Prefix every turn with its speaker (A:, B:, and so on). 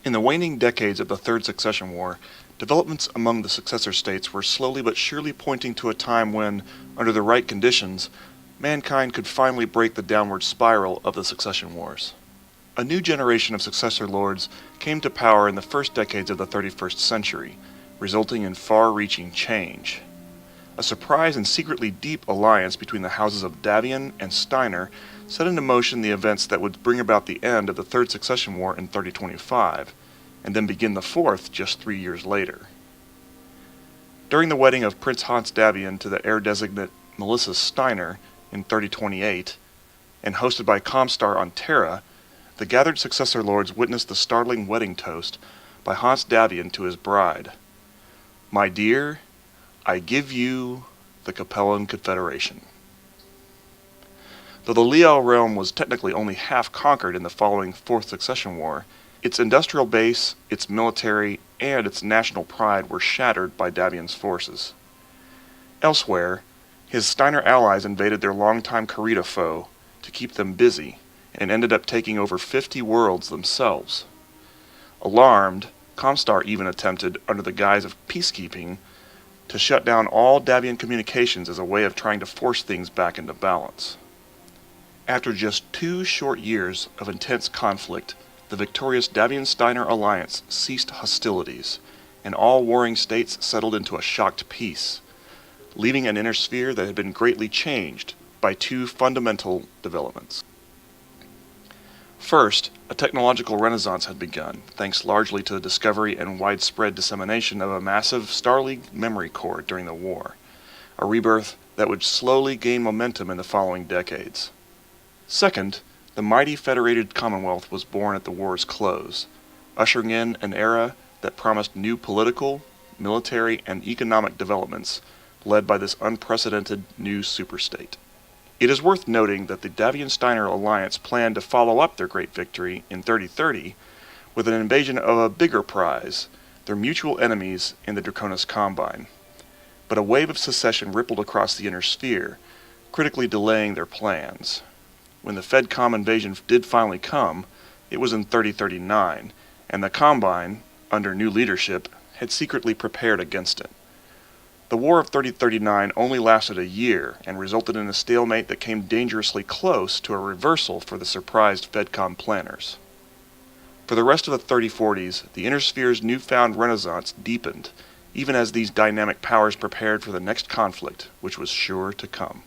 A: In the waning decades of the Third Succession War, developments among the successor states were slowly but surely pointing to a time when, under the right conditions, mankind could finally break the downward spiral of the succession wars. A new generation of successor lords came to power in the first decades of the 31st century, resulting in far-reaching change. A surprise and secretly deep alliance between the houses of Davion and Steiner set into motion the events that would bring about the end of the Third Succession War in 3025, and then begin the Fourth just 3 years later. During the wedding of Prince Hans Davion to the heir designate Melissa Steiner in 3028, and hosted by Comstar on Terra, the gathered successor lords witnessed the startling wedding toast by Hans Davion to his bride. "My dear, I give you the Capellan Confederation." Though the Liao realm was technically only half conquered in the following Fourth Succession War, its industrial base, its military, and its national pride were shattered by Davion's forces. Elsewhere, his Steiner allies invaded their longtime Karita foe to keep them busy, and ended up taking over 50 worlds themselves. Alarmed, Comstar even attempted, under the guise of peacekeeping, to shut down all Davion communications as a way of trying to force things back into balance. After just 2 short years of intense conflict, the victorious Davion-Steiner alliance ceased hostilities, and all warring states settled into a shocked peace, leaving an inner sphere that had been greatly changed by 2 fundamental developments. First, a technological renaissance had begun, thanks largely to the discovery and widespread dissemination of a massive Starleague memory core during the war, a rebirth that would slowly gain momentum in the following decades. Second, the mighty Federated Commonwealth was born at the war's close, ushering in an era that promised new political, military, and economic developments led by this unprecedented new superstate. It is worth noting that the Davion-Steiner alliance planned to follow up their great victory in 3030 with an invasion of a bigger prize, their mutual enemies in the Draconis Combine. But a wave of secession rippled across the inner sphere, critically delaying their plans. When the FedCom invasion did finally come, it was in 3039, and the Combine, under new leadership, had secretly prepared against it. The War of 3039 only lasted a year and resulted in a stalemate that came dangerously close to a reversal for the surprised FedCom planners. For the rest of the 3040s, the inner sphere's newfound renaissance deepened, even as these dynamic powers prepared for the next conflict, which was sure to come.